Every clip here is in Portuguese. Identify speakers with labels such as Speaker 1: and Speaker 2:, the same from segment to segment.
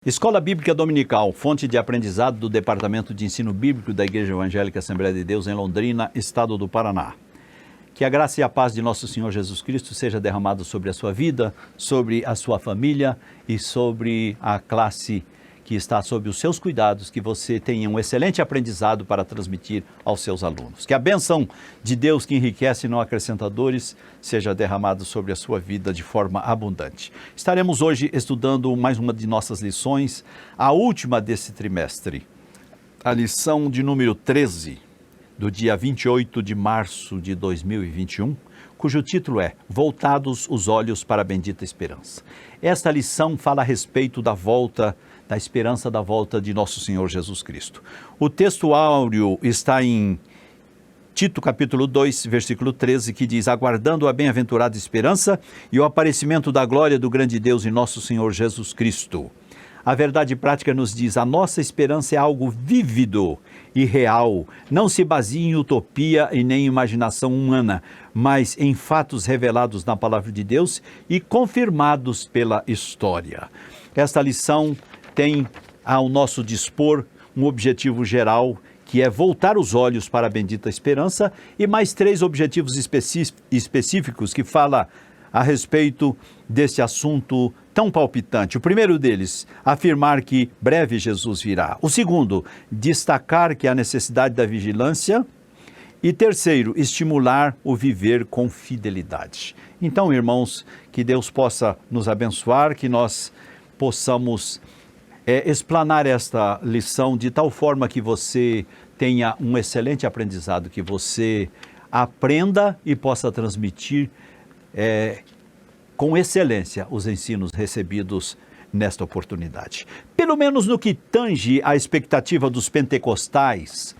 Speaker 1: Escola Bíblica Dominical, fonte de aprendizado do Departamento de Ensino Bíblico da Igreja Evangélica Assembleia de Deus em Londrina, Estado do Paraná. Que a graça e a paz de nosso Senhor Jesus Cristo seja derramado sobre a sua vida, sobre a sua família e sobre a classe que está sob os seus cuidados, que você tenha um excelente aprendizado para transmitir aos seus alunos. Que a bênção de Deus que enriquece e não acrescenta dores seja derramada sobre a sua vida de forma abundante. Estaremos hoje estudando mais uma de nossas lições, a última desse trimestre, a lição de número 13, do dia 28 de março de 2021, cujo título é Voltados os Olhos para a Bendita Esperança. Esta lição fala a respeito da esperança da volta de nosso Senhor Jesus Cristo. O texto áureo está em Tito capítulo 2, versículo 13, que diz: aguardando a bem-aventurada esperança e o aparecimento da glória do grande Deus e nosso Senhor Jesus Cristo. A verdade prática nos diz: a nossa esperança é algo vívido e real, não se baseia em utopia e nem em imaginação humana, mas em fatos revelados na palavra de Deus e confirmados pela história. Esta lição tem ao nosso dispor um objetivo geral, que é voltar os olhos para a bendita esperança, e mais 3 objetivos específicos que fala a respeito desse assunto tão palpitante. O primeiro deles, afirmar que breve Jesus virá. O segundo, destacar que há necessidade da vigilância. E terceiro, estimular o viver com fidelidade. Então, irmãos, que Deus possa nos abençoar, que nós possamos explanar esta lição de tal forma que você tenha um excelente aprendizado, que você aprenda e possa transmitir com excelência os ensinos recebidos nesta oportunidade. Pelo menos no que tange a expectativa dos pentecostais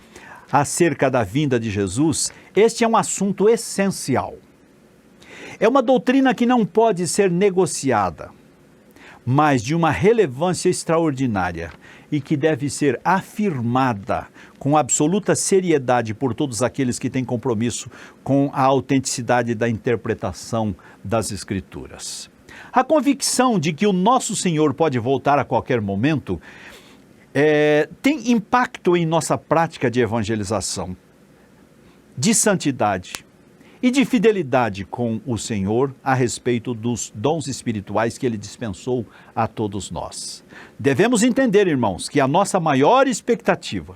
Speaker 1: acerca da vinda de Jesus, este é um assunto essencial. É uma doutrina que não pode ser negociada, mas de uma relevância extraordinária e que deve ser afirmada com absoluta seriedade por todos aqueles que têm compromisso com a autenticidade da interpretação das Escrituras. A convicção de que o nosso Senhor pode voltar a qualquer momento tem impacto em nossa prática de evangelização, de santidade e de fidelidade com o Senhor a respeito dos dons espirituais que Ele dispensou a todos nós. Devemos entender, irmãos, que a nossa maior expectativa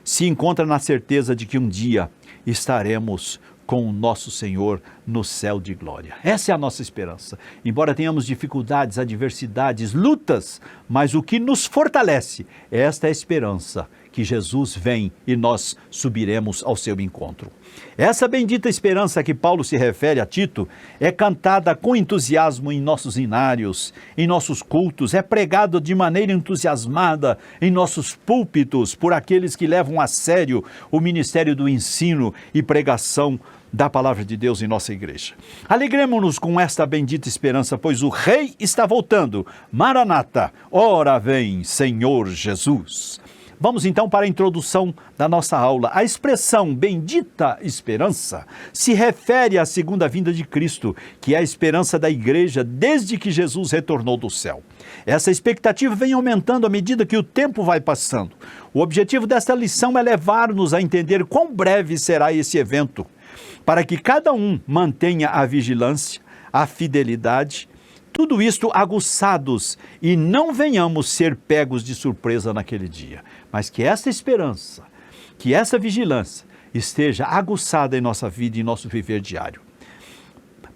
Speaker 1: se encontra na certeza de que um dia estaremos com o nosso Senhor no céu de glória. Essa é a nossa esperança. Embora tenhamos dificuldades, adversidades, lutas, mas o que nos fortalece é esta esperança, que Jesus vem e nós subiremos ao seu encontro. Essa bendita esperança a que Paulo se refere a Tito é cantada com entusiasmo em nossos inários, em nossos cultos, é pregado de maneira entusiasmada em nossos púlpitos por aqueles que levam a sério o ministério do ensino e pregação da palavra de Deus em nossa igreja. Alegremos-nos com esta bendita esperança, pois o Rei está voltando. Maranata, ora vem, Senhor Jesus. Vamos então para a introdução da nossa aula. A expressão bendita esperança se refere à segunda vinda de Cristo, que é a esperança da igreja desde que Jesus retornou do céu. Essa expectativa vem aumentando à medida que o tempo vai passando. O objetivo desta lição é levar-nos a entender quão breve será esse evento, para que cada um mantenha a vigilância, a fidelidade, tudo isto aguçados e não venhamos ser pegos de surpresa naquele dia, mas que essa esperança, que essa vigilância esteja aguçada em nossa vida e em nosso viver diário.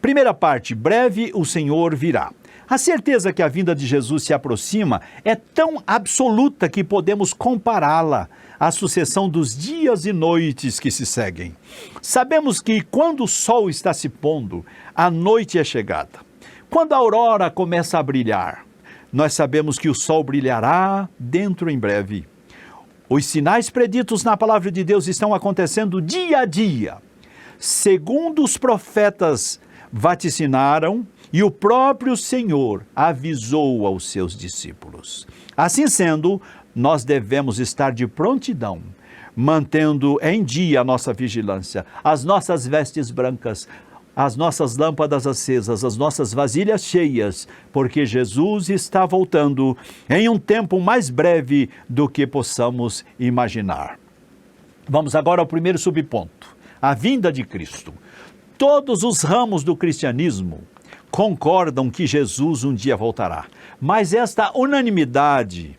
Speaker 1: Primeira parte, breve o Senhor virá. A certeza que a vinda de Jesus se aproxima é tão absoluta que podemos compará-la à sucessão dos dias e noites que se seguem. Sabemos que quando o sol está se pondo, a noite é chegada. Quando a aurora começa a brilhar, nós sabemos que o sol brilhará dentro em breve. Os sinais preditos na palavra de Deus estão acontecendo dia a dia, segundo os profetas vaticinaram e o próprio Senhor avisou aos seus discípulos. Assim sendo, nós devemos estar de prontidão, mantendo em dia a nossa vigilância, as nossas vestes brancas, as nossas lâmpadas acesas, as nossas vasilhas cheias, porque Jesus está voltando em um tempo mais breve do que possamos imaginar. Vamos agora ao primeiro subponto, a vinda de Cristo. Todos os ramos do cristianismo concordam que Jesus um dia voltará, mas esta unanimidade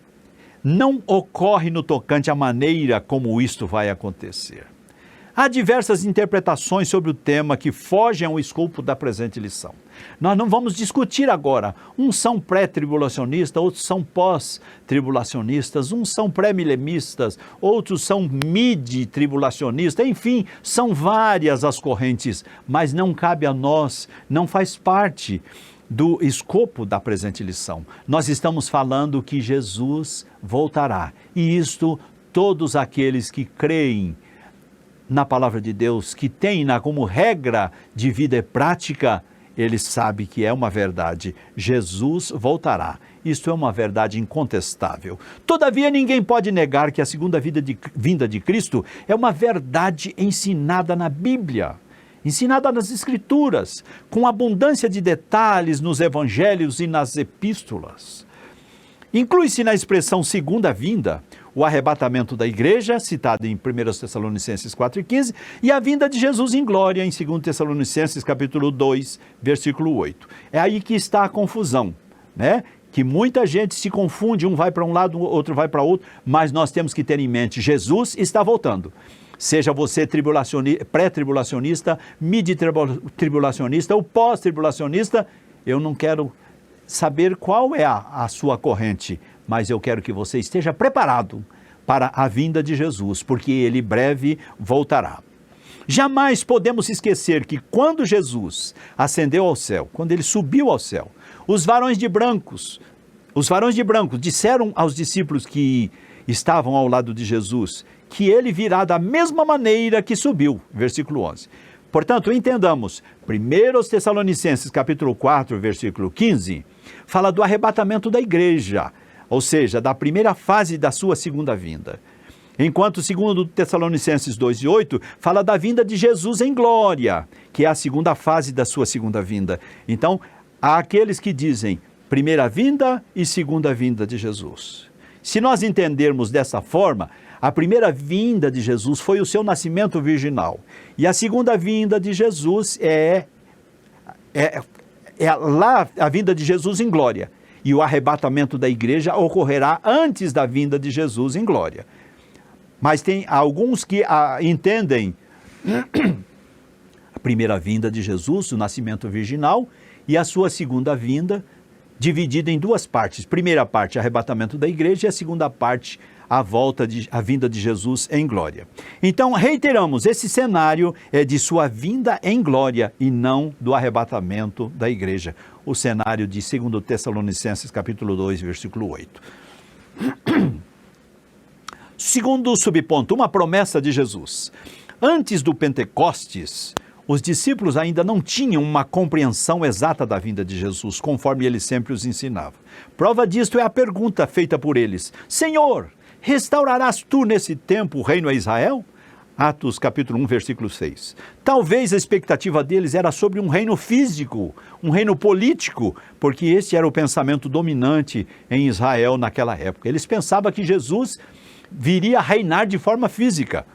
Speaker 1: não ocorre no tocante à maneira como isto vai acontecer. Há diversas interpretações sobre o tema que fogem ao escopo da presente lição. Nós não vamos discutir agora. Uns são pré-tribulacionistas, outros são pós-tribulacionistas, uns são pré-milenistas, outros são mid-tribulacionistas, enfim, são várias as correntes, mas não cabe a nós, não faz parte do escopo da presente lição. Nós estamos falando que Jesus voltará, e isto todos aqueles que creem na palavra de Deus, que tem como regra de vida e prática, ele sabe que é uma verdade. Jesus voltará. Isto é uma verdade incontestável. Todavia, ninguém pode negar que a segunda vinda de Cristo é uma verdade ensinada na Bíblia, ensinada nas Escrituras, com abundância de detalhes nos evangelhos e nas epístolas. Inclui-se na expressão segunda vinda o arrebatamento da igreja, citado em 1 Tessalonicenses 4,15, e a vinda de Jesus em glória, em 2 Tessalonicenses capítulo 2, versículo 8. É aí que está a confusão, né? Que muita gente se confunde, um vai para um lado, o outro vai para outro, mas nós temos que ter em mente, Jesus está voltando. Seja você pré-tribulacionista, mid-tribulacionista ou pós-tribulacionista, eu não quero saber qual é a sua corrente, mas eu quero que você esteja preparado para a vinda de Jesus, porque ele breve voltará. Jamais podemos esquecer que quando Jesus ascendeu ao céu, quando ele subiu ao céu, os varões de branco disseram aos discípulos que estavam ao lado de Jesus que ele virá da mesma maneira que subiu, versículo 11. Portanto, entendamos, 1 Tessalonicenses capítulo 4, versículo 15, fala do arrebatamento da igreja, ou seja, da primeira fase da sua segunda vinda. Enquanto 2 Tessalonicenses 2:8 fala da vinda de Jesus em glória, que é a segunda fase da sua segunda vinda. Então, há aqueles que dizem primeira vinda e segunda vinda de Jesus. Se nós entendermos dessa forma, a primeira vinda de Jesus foi o seu nascimento virginal. E a segunda vinda de Jesus é lá a vinda de Jesus em glória. E o arrebatamento da igreja ocorrerá antes da vinda de Jesus em glória. Mas tem alguns que entendem a primeira vinda de Jesus, o nascimento virginal, e a sua segunda vinda, dividida em duas partes. Primeira parte, arrebatamento da igreja, e a segunda parte, a vinda de Jesus em glória. Então, reiteramos, esse cenário é de sua vinda em glória e não do arrebatamento da igreja. O cenário de 2 Tessalonicenses capítulo 2, versículo 8. Segundo subponto, uma promessa de Jesus. Antes do Pentecostes, os discípulos ainda não tinham uma compreensão exata da vinda de Jesus, conforme ele sempre os ensinava. Prova disto é a pergunta feita por eles: Senhor, restaurarás tu nesse tempo o reino a Israel? Atos capítulo 1, versículo 6. Talvez a expectativa deles era sobre um reino físico, um reino político, porque esse era o pensamento dominante em Israel naquela época. Eles pensavam que Jesus viria a reinar de forma física.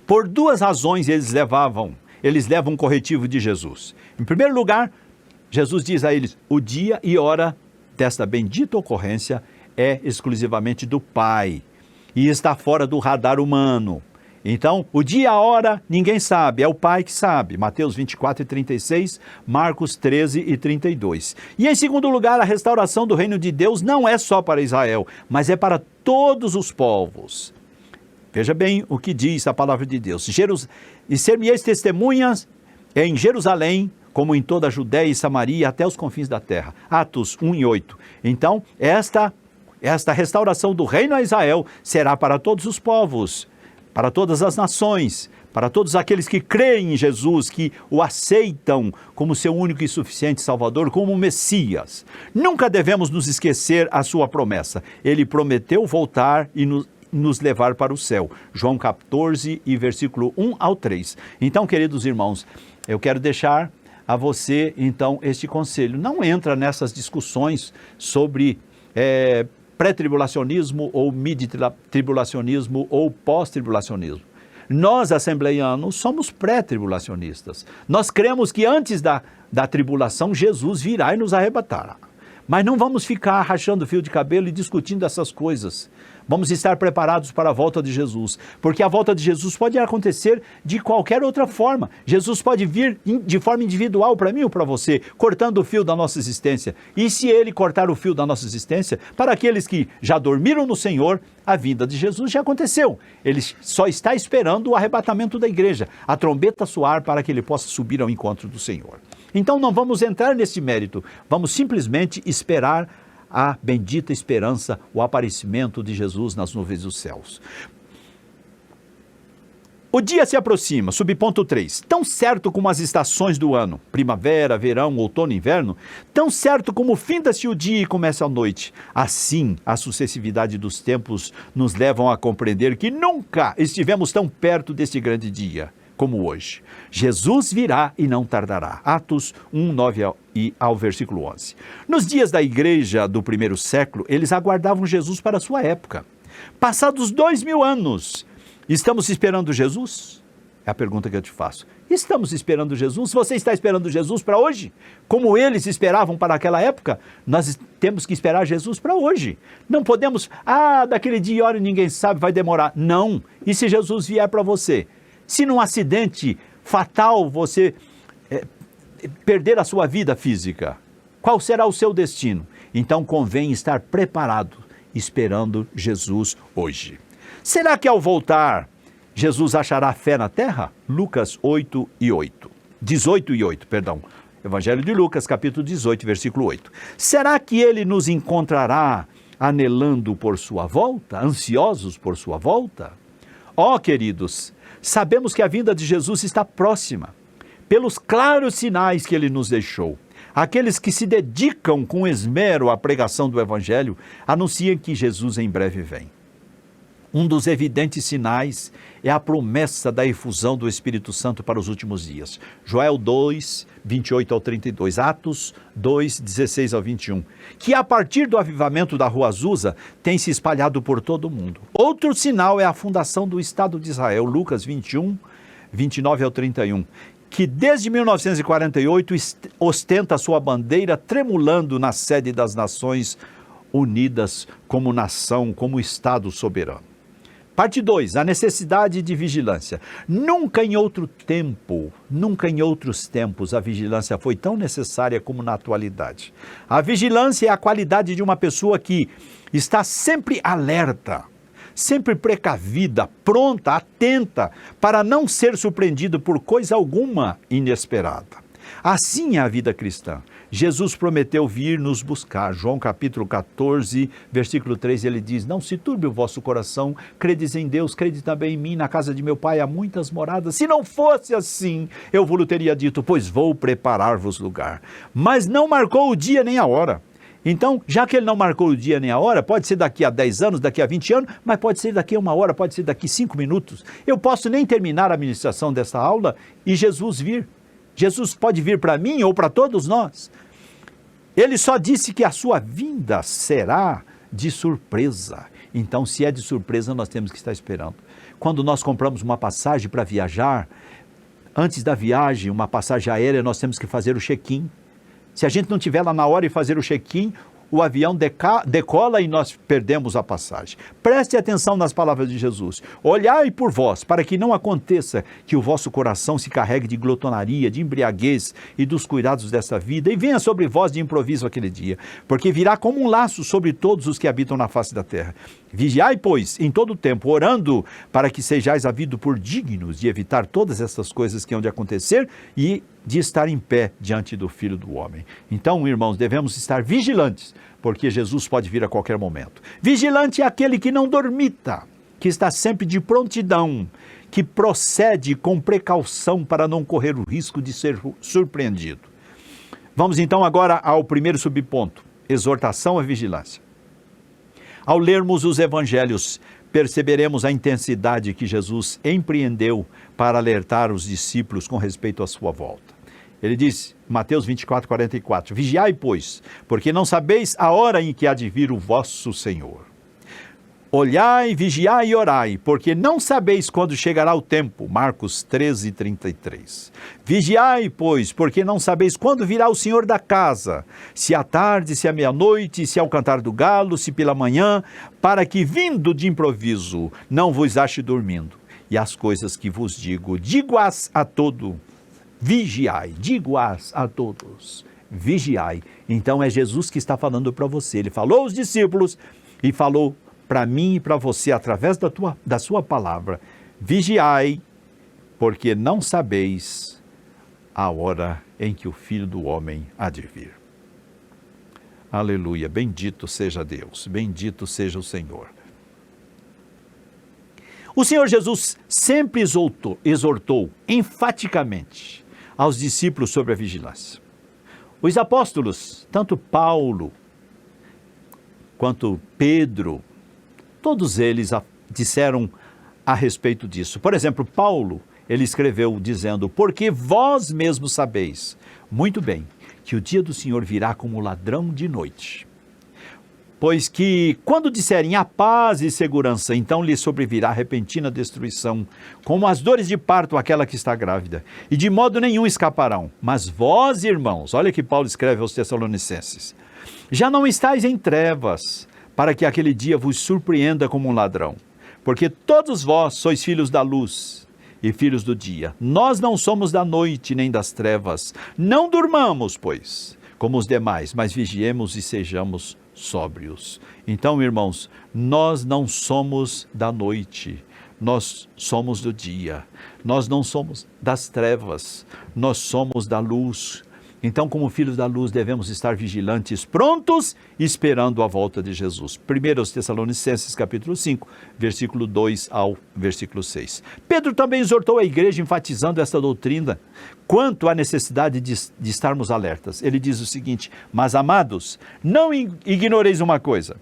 Speaker 1: Por duas razões eles levam um corretivo de Jesus. Em primeiro lugar, Jesus diz a eles: o dia e hora desta bendita ocorrência é exclusivamente do Pai e está fora do radar humano. Então, o dia e a hora ninguém sabe, é o Pai que sabe. Mateus 24:36, Marcos 13:32. E em segundo lugar, a restauração do reino de Deus não é só para Israel, mas é para todos os povos. Veja bem o que diz a palavra de Deus. E ser-me-eis testemunhas em Jerusalém, como em toda a Judéia e Samaria, até os confins da terra. Atos 1:8. Então, esta restauração do reino a Israel será para todos os povos, para todas as nações, para todos aqueles que creem em Jesus, que o aceitam como seu único e suficiente Salvador, como Messias. Nunca devemos nos esquecer a sua promessa. Ele prometeu voltar nos levar para o céu. João 14 e versículo 1 ao 3. Então, queridos irmãos, eu quero deixar a você, então, este conselho. Não entra nessas discussões sobre pré-tribulacionismo ou mid-tribulacionismo ou pós-tribulacionismo. Nós, assembleianos, somos pré-tribulacionistas. Nós cremos que antes da tribulação, Jesus virá e nos arrebatará. Mas não vamos ficar rachando fio de cabelo e discutindo essas coisas. Vamos estar preparados para a volta de Jesus, porque a volta de Jesus pode acontecer de qualquer outra forma. Jesus pode vir de forma individual para mim ou para você, cortando o fio da nossa existência. E se Ele cortar o fio da nossa existência, para aqueles que já dormiram no Senhor, a vinda de Jesus já aconteceu. Ele só está esperando o arrebatamento da igreja, a trombeta soar para que Ele possa subir ao encontro do Senhor. Então não vamos entrar nesse mérito, vamos simplesmente esperar a bendita esperança, o aparecimento de Jesus nas nuvens dos céus. O dia se aproxima, subponto 3, tão certo como as estações do ano, primavera, verão, outono e inverno, tão certo como finda-se o dia e começa a noite. Assim, a sucessividade dos tempos nos levam a compreender que nunca estivemos tão perto deste grande dia como hoje. Jesus virá e não tardará. Atos 1, 9 e ao versículo 11. Nos dias da igreja do primeiro século, eles aguardavam Jesus para a sua época. Passados 2000 anos, estamos esperando Jesus? É a pergunta que eu te faço. Estamos esperando Jesus? Você está esperando Jesus para hoje? Como eles esperavam para aquela época? Nós temos que esperar Jesus para hoje. Não podemos, daquele dia e hora ninguém sabe, vai demorar. Não. E se Jesus vier para você? Se num acidente fatal você perder a sua vida física, qual será o seu destino? Então convém estar preparado, esperando Jesus hoje. Será que ao voltar, Jesus achará fé na terra? Lucas 18 e 8, perdão. Evangelho de Lucas, capítulo 18, versículo 8. Será que ele nos encontrará anelando por sua volta, ansiosos por sua volta? Queridos, sabemos que a vinda de Jesus está próxima, pelos claros sinais que ele nos deixou. Aqueles que se dedicam com esmero à pregação do Evangelho anunciam que Jesus em breve vem. Um dos evidentes sinais é a promessa da efusão do Espírito Santo para os últimos dias. Joel 2, 28 ao 32, Atos 2, 16 ao 21, que a partir do avivamento da Rua Azusa tem se espalhado por todo o mundo. Outro sinal é a fundação do Estado de Israel, Lucas 21, 29 ao 31, que desde 1948 ostenta sua bandeira tremulando na sede das Nações Unidas como nação, como Estado soberano. Parte 2, a necessidade de vigilância. Nunca em outros tempos, a vigilância foi tão necessária como na atualidade. A vigilância é a qualidade de uma pessoa que está sempre alerta, sempre precavida, pronta, atenta, para não ser surpreendido por coisa alguma inesperada. Assim é a vida cristã. Jesus prometeu vir nos buscar. João capítulo 14, versículo 3, ele diz: não se turbe o vosso coração, credes em Deus, crede também em mim, na casa de meu pai há muitas moradas. Se não fosse assim, eu vos teria dito, pois vou preparar-vos lugar. Mas não marcou o dia nem a hora. Então, já que ele não marcou o dia nem a hora, pode ser daqui a 10 anos, daqui a 20 anos, mas pode ser daqui a 1 hora, pode ser daqui 5 minutos. Eu posso nem terminar a ministração dessa aula e Jesus vir. Jesus pode vir para mim ou para todos nós. Ele só disse que a sua vinda será de surpresa. Então, se é de surpresa, nós temos que estar esperando. Quando nós compramos uma passagem para viajar, antes da viagem, uma passagem aérea, nós temos que fazer o check-in. Se a gente não estiver lá na hora e fazer o check-in, o avião decola e nós perdemos a passagem. Preste atenção nas palavras de Jesus. Olhai por vós, para que não aconteça que o vosso coração se carregue de glotonaria, de embriaguez e dos cuidados desta vida, e venha sobre vós de improviso aquele dia, porque virá como um laço sobre todos os que habitam na face da terra. Vigiai, pois, em todo o tempo, orando, para que sejais havidos por dignos de evitar todas essas coisas que hão de acontecer e de estar em pé diante do Filho do Homem. Então, irmãos, devemos estar vigilantes, porque Jesus pode vir a qualquer momento. Vigilante é aquele que não dormita, que está sempre de prontidão, que procede com precaução para não correr o risco de ser surpreendido. Vamos então agora ao primeiro subponto, exortação à vigilância. Ao lermos os evangelhos, perceberemos a intensidade que Jesus empreendeu para alertar os discípulos com respeito à sua volta. Ele diz, Mateus 24, 44, vigiai, pois, porque não sabeis a hora em que há de vir o vosso Senhor. Olhai, vigiai e orai, porque não sabeis quando chegará o tempo. Marcos 13, 33. Vigiai, pois, porque não sabeis quando virá o Senhor da casa, se à tarde, se à meia-noite, se ao cantar do galo, se pela manhã, para que, vindo de improviso, não vos ache dormindo. E as coisas que vos digo, digo-as a todo, vigiai, digo-as a todos, vigiai. Então é Jesus que está falando para você. Ele falou aos discípulos e falou para mim e para você, através da sua palavra, vigiai, porque não sabeis a hora em que o Filho do Homem há de vir. Aleluia, bendito seja Deus, bendito seja o Senhor. O Senhor Jesus sempre exortou enfaticamente aos discípulos sobre a vigilância. Os apóstolos, tanto Paulo quanto Pedro, todos eles disseram a respeito disso. Por exemplo, Paulo, ele escreveu dizendo, porque vós mesmos sabeis muito bem que o dia do Senhor virá como ladrão de noite. Pois que, quando disserem a paz e segurança, então lhe sobrevirá repentina destruição, como as dores de parto àquela que está grávida, e de modo nenhum escaparão. Mas vós, irmãos, olha que Paulo escreve aos Tessalonicenses, já não estáis em trevas, para que aquele dia vos surpreenda como um ladrão. Porque todos vós sois filhos da luz e filhos do dia. Nós não somos da noite nem das trevas. Não durmamos, pois, como os demais, mas vigiemos e sejamos sóbrios. Então, irmãos, nós não somos da noite, nós somos do dia. Nós não somos das trevas, nós somos da luz. Então, como filhos da luz, devemos estar vigilantes, prontos, esperando a volta de Jesus. 1 Tessalonicenses, capítulo 5, versículo 2 ao versículo 6. Pedro também exortou a igreja, enfatizando esta doutrina, quanto à necessidade de estarmos alertas. Ele diz o seguinte, mas amados, não ignoreis uma coisa,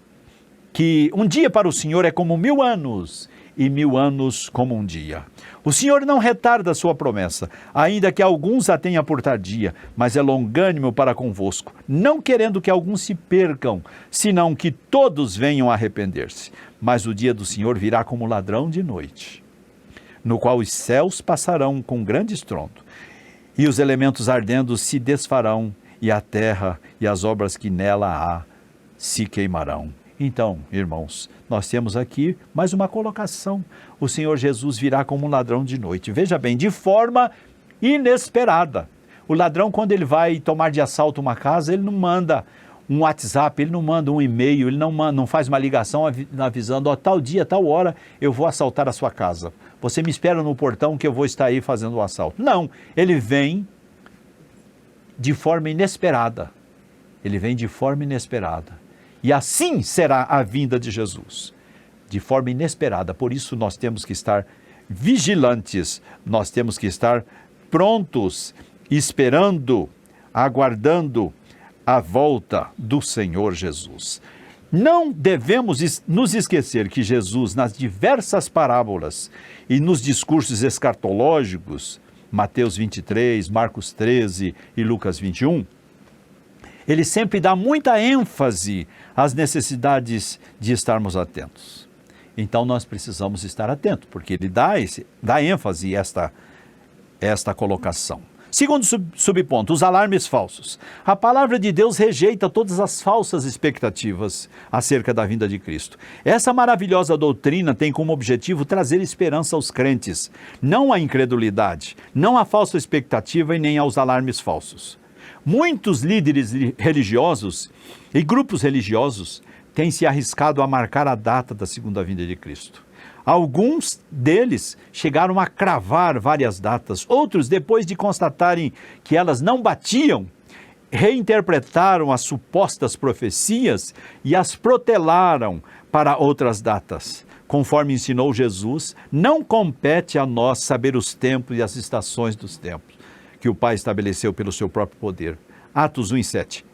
Speaker 1: que um dia para o Senhor é como 1000 anos, e 1000 anos como um dia. O Senhor não retarda a sua promessa, ainda que alguns a tenha por tardia, mas é longânimo para convosco, não querendo que alguns se percam, senão que todos venham a arrepender-se. Mas o dia do Senhor virá como ladrão de noite, no qual os céus passarão com grande estrondo, e os elementos ardendo se desfarão, e a terra e as obras que nela há se queimarão. Então, irmãos, nós temos aqui mais uma colocação. O Senhor Jesus virá como um ladrão de noite. Veja bem, de forma inesperada. O ladrão, quando ele vai tomar de assalto uma casa, ele não manda um WhatsApp, ele não manda um e-mail, ele não faz uma ligação avisando, tal dia, tal hora, eu vou assaltar a sua casa. Você me espera no portão que eu vou estar aí fazendo o assalto. Não, ele vem de forma inesperada. Ele vem de forma inesperada. E assim será a vinda de Jesus, de forma inesperada. Por isso nós temos que estar vigilantes, nós temos que estar prontos, esperando, aguardando a volta do Senhor Jesus. Não devemos nos esquecer que Jesus, nas diversas parábolas e nos discursos escatológicos, Mateus 23, Marcos 13 e Lucas 21, ele sempre dá muita ênfase às necessidades de estarmos atentos. Então nós precisamos estar atentos, porque ele dá ênfase a esta colocação. Segundo subponto, os alarmes falsos. A palavra de Deus rejeita todas as falsas expectativas acerca da vinda de Cristo. Essa maravilhosa doutrina tem como objetivo trazer esperança aos crentes, não à incredulidade, não à falsa expectativa e nem aos alarmes falsos. Muitos líderes religiosos e grupos religiosos têm se arriscado a marcar a data da segunda vinda de Cristo. Alguns deles chegaram a cravar várias datas, outros, depois de constatarem que elas não batiam, reinterpretaram as supostas profecias e as protelaram para outras datas. Conforme ensinou Jesus, não compete a nós saber os tempos e as estações dos tempos que o Pai estabeleceu pelo seu próprio poder. Atos 1:7.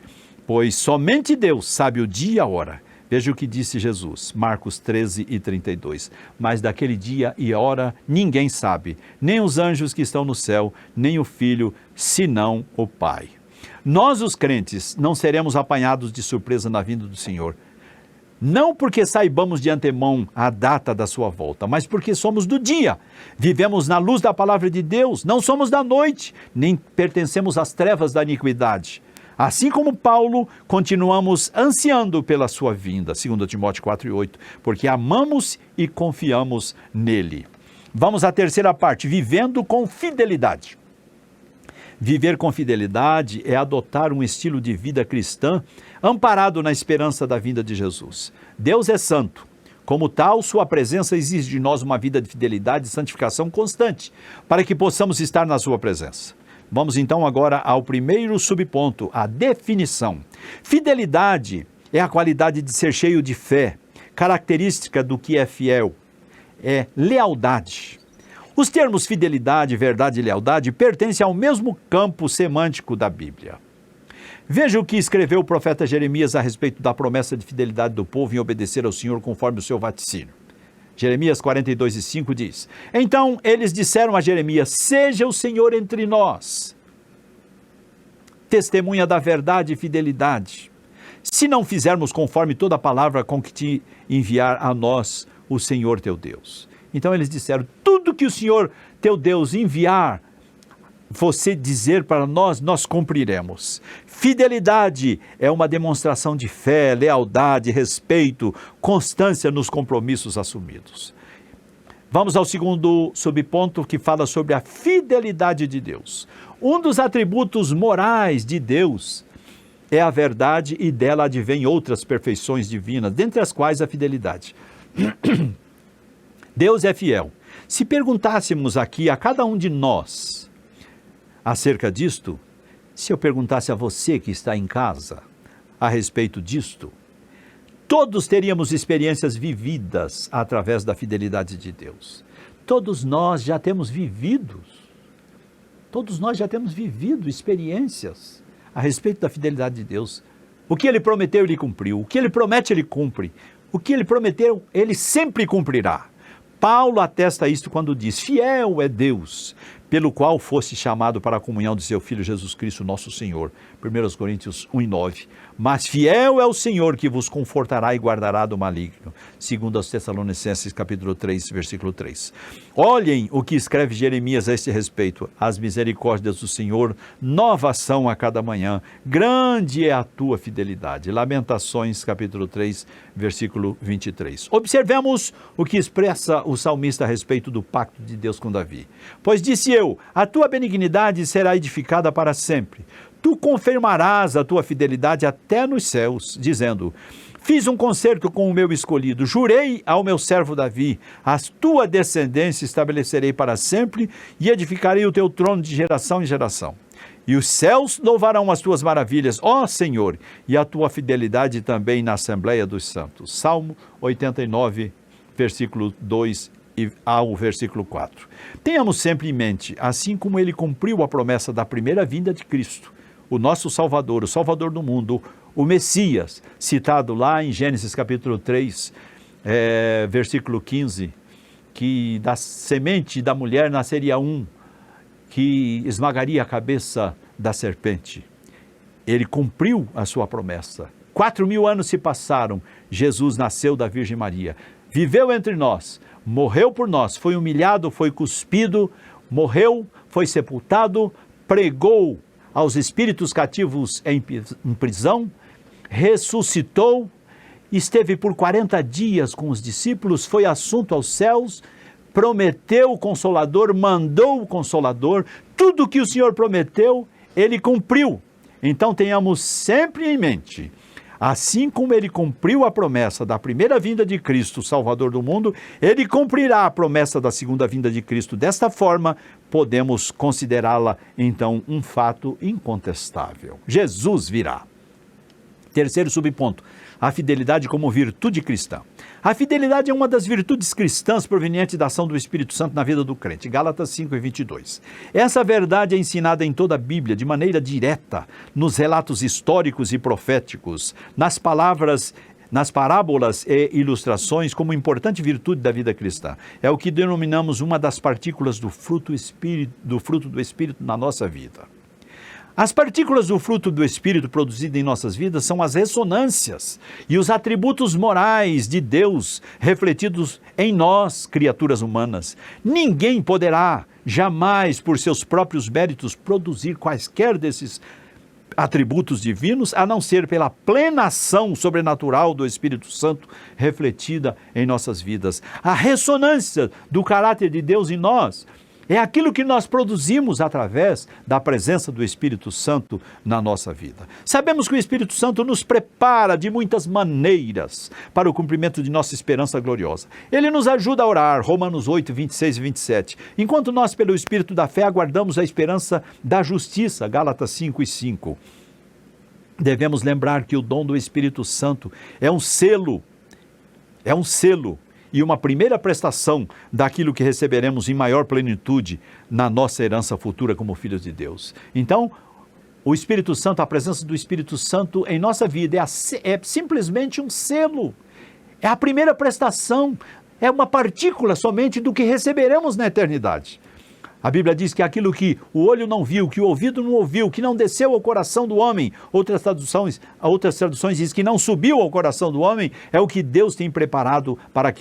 Speaker 1: Pois somente Deus sabe o dia e a hora. Veja o que disse Jesus, Marcos 13 e 32. Mas daquele dia e hora ninguém sabe, nem os anjos que estão no céu, nem o Filho, senão o Pai. Nós, os crentes, não seremos apanhados de surpresa na vinda do Senhor. Não porque saibamos de antemão a data da sua volta, mas porque somos do dia. Vivemos na luz da palavra de Deus, não somos da noite, nem pertencemos às trevas da iniquidade. Assim como Paulo, continuamos ansiando pela sua vinda, 2 Timóteo 4:8, porque amamos e confiamos nele. Vamos à terceira parte, vivendo com fidelidade. Viver com fidelidade é adotar um estilo de vida cristã amparado na esperança da vinda de Jesus. Deus é santo. Como tal, sua presença exige de nós uma vida de fidelidade e santificação constante, para que possamos estar na sua presença. Vamos então agora ao primeiro subponto, a definição. Fidelidade é a qualidade de ser cheio de fé, característica do que é fiel, é lealdade. Os termos fidelidade, verdade e lealdade pertencem ao mesmo campo semântico da Bíblia. Veja o que escreveu o profeta Jeremias a respeito da promessa de fidelidade do povo em obedecer ao Senhor conforme o seu vaticínio. Jeremias 42:5 diz: Então eles disseram a Jeremias, seja o Senhor entre nós, testemunha da verdade e fidelidade, se não fizermos conforme toda a palavra com que te enviar a nós o Senhor teu Deus. Então eles disseram, tudo que o Senhor teu Deus enviar, você dizer para nós, nós cumpriremos. Fidelidade é uma demonstração de fé, lealdade, respeito, constância nos compromissos assumidos. Vamos ao segundo subponto que fala sobre a fidelidade de Deus. Um dos atributos morais de Deus é a verdade e dela advém outras perfeições divinas, dentre as quais a fidelidade. Deus é fiel. Se perguntássemos aqui a cada um de nós acerca disto, se eu perguntasse a você que está em casa a respeito disto, todos teríamos experiências vividas através da fidelidade de Deus. Todos nós já temos vivido experiências a respeito da fidelidade de Deus. O que Ele prometeu, Ele cumpriu. O que Ele promete, Ele cumpre. O que Ele prometeu, Ele sempre cumprirá. Paulo atesta isto quando diz, fiel é Deus, pelo qual foste chamado para a comunhão de seu Filho Jesus Cristo, nosso Senhor. 1 Coríntios 1:9. Mas fiel é o Senhor que vos confortará e guardará do maligno. 2 Tessalonicenses capítulo 3, versículo 3. Olhem o que escreve Jeremias a este respeito. As misericórdias do Senhor novas são a cada manhã. Grande é a tua fidelidade. Lamentações capítulo 3, versículo 23. Observemos o que expressa o salmista a respeito do pacto de Deus com Davi. Pois disse eu, a tua benignidade será edificada para sempre. Tu confirmarás a tua fidelidade até nos céus, dizendo, fiz um concerto com o meu escolhido, jurei ao meu servo Davi, a tua descendência estabelecerei para sempre e edificarei o teu trono de geração em geração. E os céus louvarão as tuas maravilhas, ó Senhor, e a tua fidelidade também na Assembleia dos Santos. Salmo 89, versículo 2 ao versículo 4. Tenhamos sempre em mente, assim como ele cumpriu a promessa da primeira vinda de Cristo, o nosso Salvador, o Salvador do mundo, o Messias, citado lá em Gênesis capítulo 3, versículo 15, que da semente da mulher nasceria um, que esmagaria a cabeça da serpente. Ele cumpriu a sua promessa. 4.000 anos se passaram, Jesus nasceu da Virgem Maria, viveu entre nós, morreu por nós, foi humilhado, foi cuspido, morreu, foi sepultado, pregou aos espíritos cativos em prisão, ressuscitou, esteve por 40 dias com os discípulos, foi assunto aos céus, prometeu o Consolador, mandou o Consolador, tudo que o Senhor prometeu, Ele cumpriu. Então tenhamos sempre em mente, assim como Ele cumpriu a promessa da primeira vinda de Cristo, Salvador do mundo, Ele cumprirá a promessa da segunda vinda de Cristo. Desta forma, podemos considerá-la, então, um fato incontestável. Jesus virá. Terceiro subponto, a fidelidade como virtude cristã. A fidelidade é uma das virtudes cristãs provenientes da ação do Espírito Santo na vida do crente. Gálatas 5:22. Essa verdade é ensinada em toda a Bíblia, de maneira direta, nos relatos históricos e proféticos, nas palavras nas parábolas e ilustrações como importante virtude da vida cristã. É o que denominamos uma das partículas do fruto do Espírito na nossa vida. As partículas do fruto do Espírito produzido em nossas vidas são as ressonâncias e os atributos morais de Deus refletidos em nós, criaturas humanas. Ninguém poderá jamais, por seus próprios méritos, produzir quaisquer desses atributos divinos, a não ser pela plena ação sobrenatural do Espírito Santo refletida em nossas vidas. A ressonância do caráter de Deus em nós é aquilo que nós produzimos através da presença do Espírito Santo na nossa vida. Sabemos que o Espírito Santo nos prepara de muitas maneiras para o cumprimento de nossa esperança gloriosa. Ele nos ajuda a orar, Romanos 8, 26 e 27. Enquanto nós, pelo Espírito da fé, aguardamos a esperança da justiça, Gálatas 5 e 5. Devemos lembrar que o dom do Espírito Santo é um selo e uma primeira prestação daquilo que receberemos em maior plenitude na nossa herança futura como filhos de Deus. Então, o Espírito Santo, a presença do Espírito Santo em nossa vida é simplesmente um selo, é a primeira prestação, é uma partícula somente do que receberemos na eternidade. A Bíblia diz que aquilo que o olho não viu, que o ouvido não ouviu, que não desceu ao coração do homem, outras traduções dizem que não subiu ao coração do homem, é o que Deus tem preparado para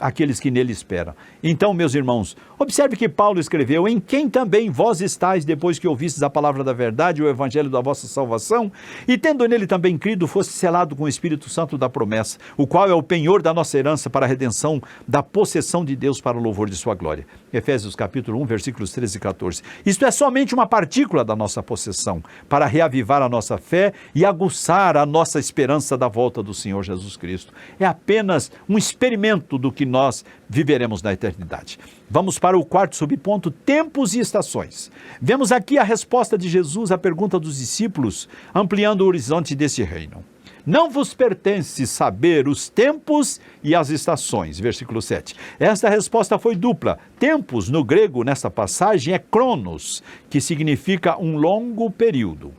Speaker 1: aqueles que nele esperam. Então, meus irmãos, observe que Paulo escreveu: em quem também vós estáis, depois que ouvistes a palavra da verdade, o evangelho da vossa salvação, e tendo nele também crido, foste selado com o Espírito Santo da promessa, o qual é o penhor da nossa herança para a redenção da possessão de Deus para o louvor de sua glória. Efésios capítulo 1, versículos 13 e 14. Isto é somente uma partícula da nossa possessão, para reavivar a nossa fé e aguçar a nossa esperança da volta do Senhor Jesus Cristo. É apenas um experimento do que nós viveremos na eternidade. Vamos para o quarto subponto, tempos e estações. Vemos aqui a resposta de Jesus à pergunta dos discípulos, ampliando o horizonte desse reino. Não vos pertence saber os tempos e as estações, versículo 7. Esta resposta foi dupla. Tempos, no grego, nesta passagem, é cronos, que significa um longo período.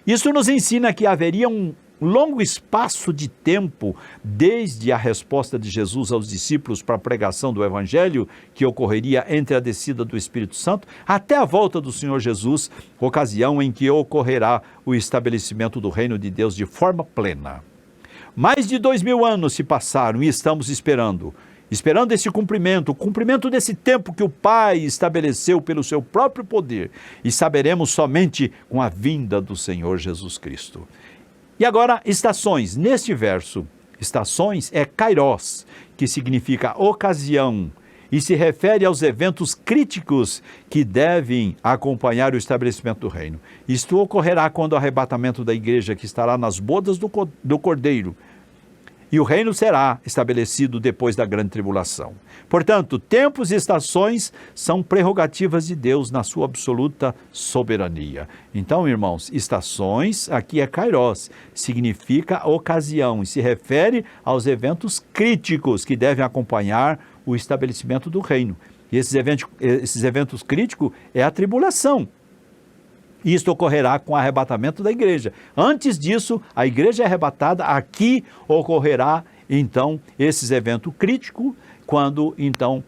Speaker 1: Isso nos ensina que haveria um longo espaço de tempo desde a resposta de Jesus aos discípulos para a pregação do Evangelho, que ocorreria entre a descida do Espírito Santo, até a volta do Senhor Jesus, ocasião em que ocorrerá o estabelecimento do reino de Deus de forma plena. Mais de 2000 anos se passaram e estamos esperando esse cumprimento, o cumprimento desse tempo que o Pai estabeleceu pelo seu próprio poder, e saberemos somente com a vinda do Senhor Jesus Cristo. E agora, estações. Neste verso, estações é kairos, que significa ocasião, e se refere aos eventos críticos que devem acompanhar o estabelecimento do reino. Isto ocorrerá quando o arrebatamento da igreja, que estará nas bodas do Cordeiro, e o reino será estabelecido depois da grande tribulação. Portanto, tempos e estações são prerrogativas de Deus na sua absoluta soberania. Então, irmãos, estações, aqui é kairos, significa ocasião e se refere aos eventos críticos que devem acompanhar o estabelecimento do reino. E esses eventos críticos é a tribulação. Isto ocorrerá com o arrebatamento da igreja. Antes disso, a igreja é arrebatada, aqui ocorrerá, então, esses eventos críticos, quando, então,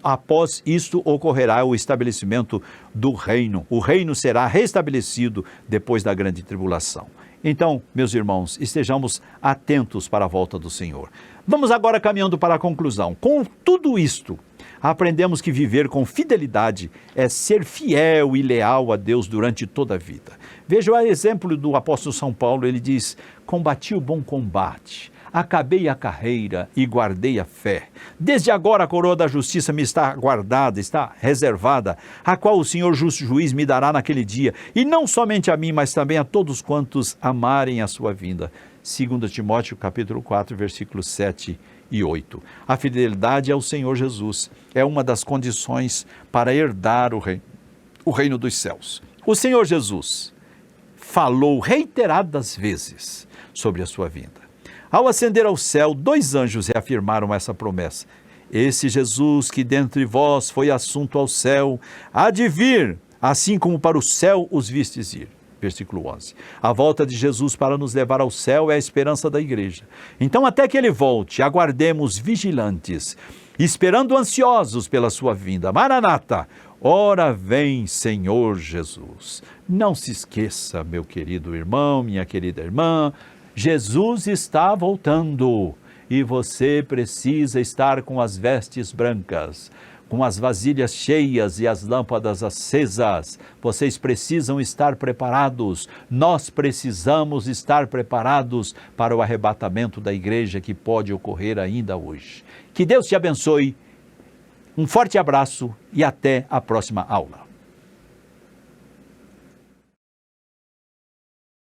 Speaker 1: após isto, ocorrerá o estabelecimento do reino. O reino será restabelecido depois da grande tribulação. Então, meus irmãos, estejamos atentos para a volta do Senhor. Vamos agora caminhando para a conclusão. Com tudo isto, aprendemos que viver com fidelidade é ser fiel e leal a Deus durante toda a vida. Veja o exemplo do apóstolo São Paulo, ele diz: combati o bom combate, acabei a carreira e guardei a fé. Desde agora a coroa da justiça me está guardada, está reservada, a qual o Senhor justo juiz me dará naquele dia, e não somente a mim, mas também a todos quantos amarem a sua vinda. 2 Timóteo capítulo 4, versículos 7 e 8. A fidelidade ao Senhor Jesus é uma das condições para herdar o reino dos céus. O Senhor Jesus falou reiteradas vezes sobre a sua vinda. Ao ascender ao céu, 2 anjos reafirmaram essa promessa. Esse Jesus que dentre vós foi assunto ao céu, há de vir, assim como para o céu os vistes ir. Versículo 11. A volta de Jesus para nos levar ao céu é a esperança da igreja. Então, até que ele volte, aguardemos vigilantes, esperando ansiosos pela sua vinda. Maranata, ora vem, Senhor Jesus. Não se esqueça, meu querido irmão, minha querida irmã, Jesus está voltando e você precisa estar com as vestes brancas, com as vasilhas cheias e as lâmpadas acesas. Vocês precisam estar preparados. Nós precisamos estar preparados para o arrebatamento da igreja que pode ocorrer ainda hoje. Que Deus te abençoe. Um forte abraço e até a próxima aula.